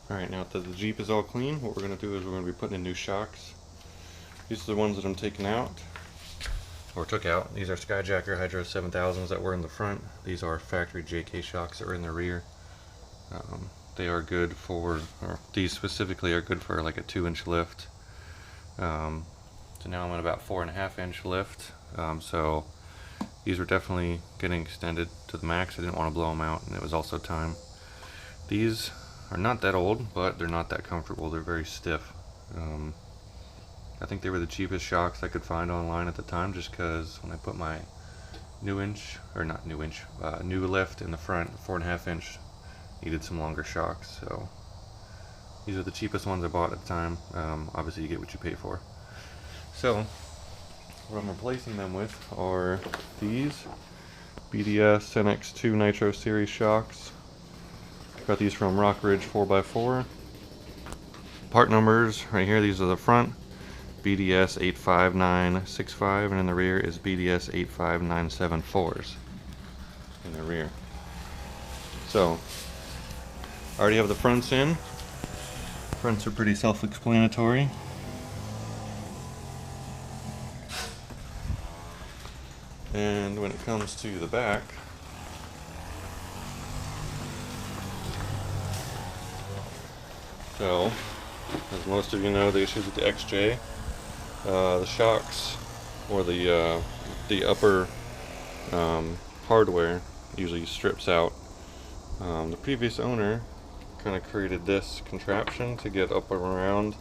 Alright, now that the Jeep is all clean, what we're going to do is we're going to be putting in new shocks. These are the ones that I'm taking out, or took out. These are Skyjacker Hydro 7000s that were in the front. These are factory JK shocks that were in the rear. They are good for, or these specifically are good for like a 2-inch lift. So now I'm at about 4.5-inch lift. So these were definitely getting extended to the max. I didn't want to blow them out, and it was also time. These are not that old, but they're not that comfortable. They're very stiff. I think they were the cheapest shocks I could find online at the time, just because when I put my new lift in the front, 4.5-inch, needed some longer shocks. So these are the cheapest ones I bought at the time. Obviously you get what you pay for. So what I'm replacing them with are these BDS NX2 Nitro Series shocks. Got these from Rock Ridge 4x4. Part numbers right here, these are the front, BDS 85965, and in the rear is BDS 85974s in the rear. So I already have the fronts in. Fronts are pretty self-explanatory. And when it comes to the back, so as most of you know, the issues with the XJ, the shocks, or the upper hardware usually strips out. The previous owner kind of created this contraption to get up and around,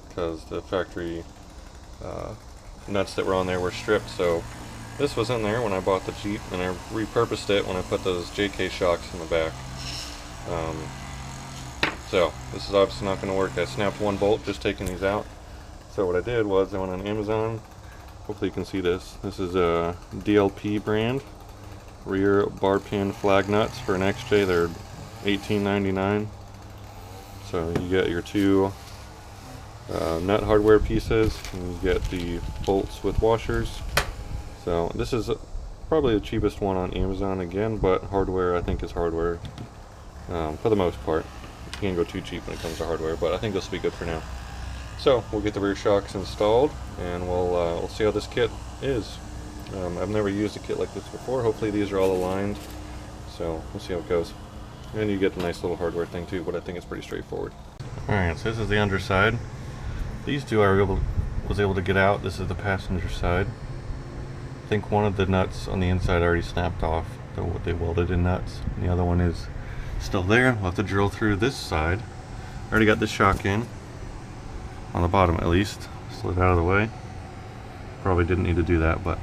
because the factory nuts that were on there were stripped. So this was in there when I bought the Jeep, and I repurposed it when I put those JK shocks in the back. So this is obviously not going to work. I snapped one bolt just taking these out. So what I did was I went on Amazon. Hopefully you can see this. This is a DLP brand rear bar pin flag nuts for an XJ. They're $18.99. So you get your two nut hardware pieces, and you get the bolts with washers. So this is probably the cheapest one on Amazon again, but hardware I think is hardware for the most part. You can't go too cheap when it comes to hardware, but I think this will be good for now. So we'll get the rear shocks installed, and we'll see how this kit is. I've never used a kit like this before. Hopefully these are all aligned, so we'll see how it goes. And you get the nice little hardware thing too, but I think it's pretty straightforward. Alright, so this is the underside. These two I was able to get out. This is the passenger side. I think one of the nuts on the inside already snapped off. They welded in nuts, and the other one is still there. We'll have to drill through this side. I already got this shock in, on the bottom at least. Slid out of the way. Probably didn't need to do that, but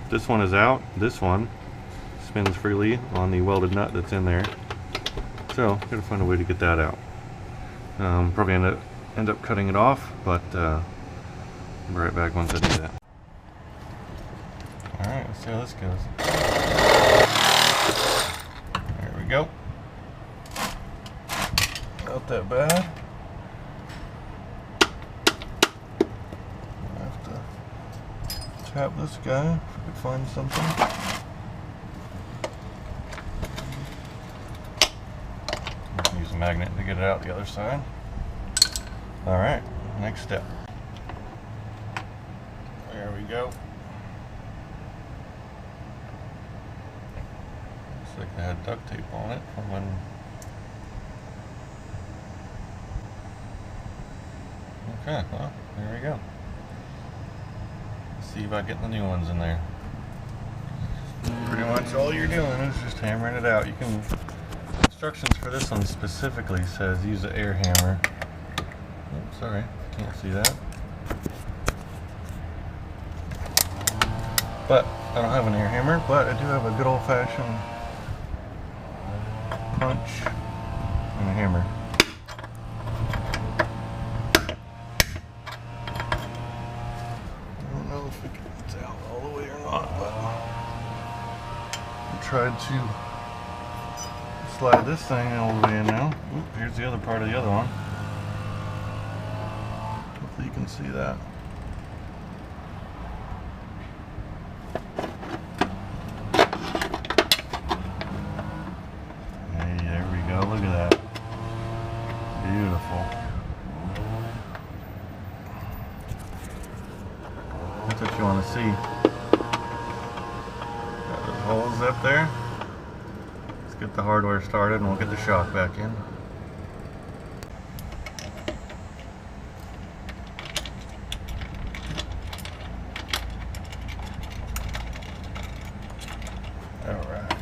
this one is out. This one spins freely on the welded nut that's in there. So, gotta find a way to get that out. Probably end up cutting it off, but I'll be right back once I do that. Alright, let's see how this goes. There we go. Not that bad. I have to tap this guy if I could find something. Use a magnet to get it out the other side. Alright, next step. There we go. Looks like they had duct tape on it from when. Okay, well, there we go. Let's see about getting the new ones in there. Pretty much all you're doing is just hammering it out. You can. Instructions for this one specifically says use an air hammer. Oh, sorry, can't see that. But I don't have an air hammer, but I do have a good old-fashioned punch and a hammer. I don't know if it gets out all the way or not, but I tried to slide this thing all the way in now. Oop, here's the other part of the other one. Hopefully you can see that. Hey, there we go. Look at that. Beautiful. That's what you want to see. Got those holes up there. Let's get the hardware started and we'll get the shock back in. Alright.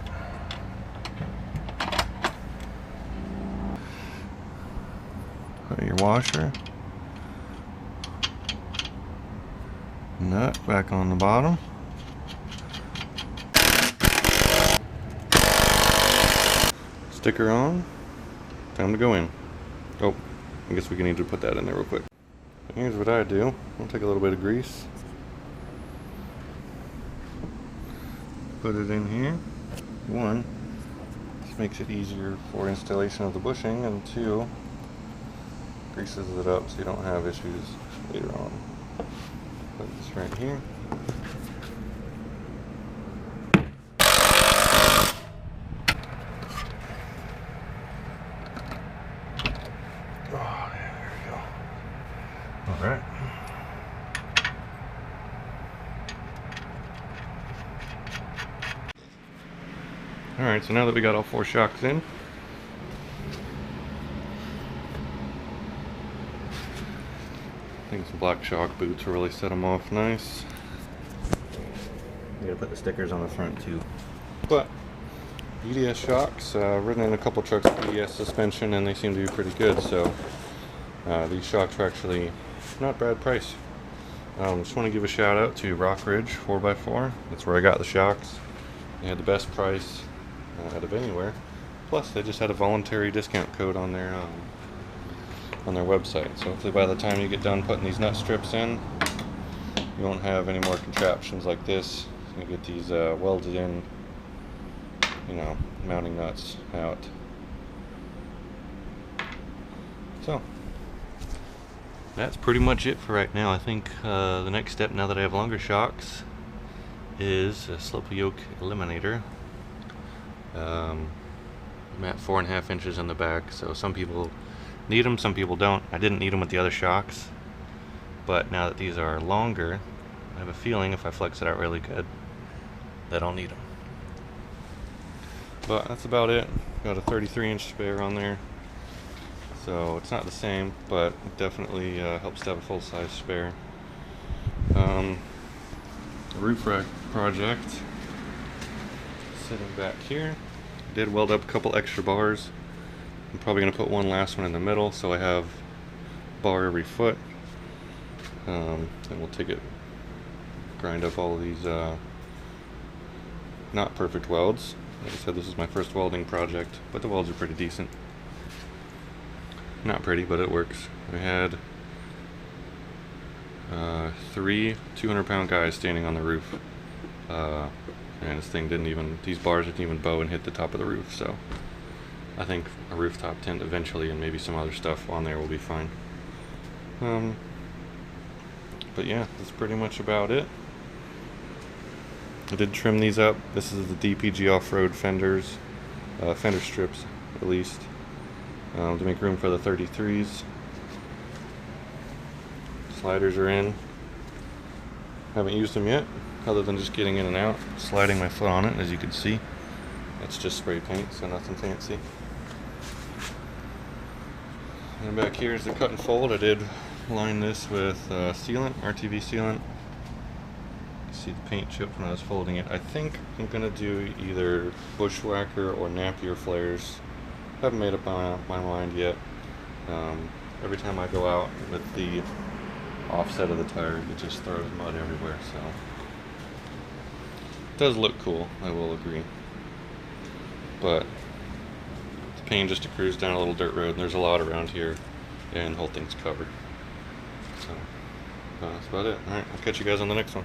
Put your washer. Nut back on the bottom. Sticker on. Time to go in. Oh, I guess we need to put that in there real quick. Here's what I do. I'll take a little bit of grease. Put it in here. One, this makes it easier for installation of the bushing, and two, greases it up so you don't have issues later on. Put this right here. Oh, there we go. All right. Alright, so now that we got all 4 shocks in, I think some black shock boots will really set them off nice. You gotta put the stickers on the front too. But BDS shocks, ridden in a couple trucks with BDS suspension and they seem to be pretty good, so these shocks are actually not bad price. Just want to give a shout out to Rockridge 4x4. That's where I got the shocks. They had the best price out of anywhere. Plus, they just had a voluntary discount code on their website. So hopefully, by the time you get done putting these nut strips in, you won't have any more contraptions like this. You get these welded in, mounting nuts out. So that's pretty much it for right now. I think the next step, now that I have longer shocks, is a slip yoke eliminator. I'm at 4.5 inches in the back, so some people need them, some people don't. I didn't need them with the other shocks, but now that these are longer, I have a feeling if I flex it out really good that I'll need them. But that's about it. Got a 33-inch spare on there, so it's not the same, but it definitely helps to have a full-size spare. Roof rack project sitting back here. Did weld up a couple extra bars. I'm probably going to put one last one in the middle so I have bar every foot. And we'll grind up all of these not perfect welds. Like I said, this is my first welding project, but the welds are pretty decent. Not pretty, but it works. I had 3 200-pound guys standing on the roof. And these bars didn't even bow and hit the top of the roof, so I think a rooftop tent eventually and maybe some other stuff on there will be fine. But yeah, that's pretty much about it. I did trim these up. This is the DPG off-road fenders, fender strips at least, to make room for the 33s. Sliders are in. Haven't used them yet, other than just getting in and out, sliding my foot on it, as you can see. That's just spray paint, so nothing fancy. And back here is the cut and fold. I did line this with sealant, RTV sealant. You can see the paint chip when I was folding it. I think I'm going to do either bushwhacker or Napier flares. Haven't made up my mind yet. Every time I go out with the offset of the tire, it just throws mud everywhere, so it does look cool, I will agree, but it's a pain just to cruise down a little dirt road, and there's a lot around here and the whole thing's covered. So that's about it. Alright, I'll catch you guys on the next one.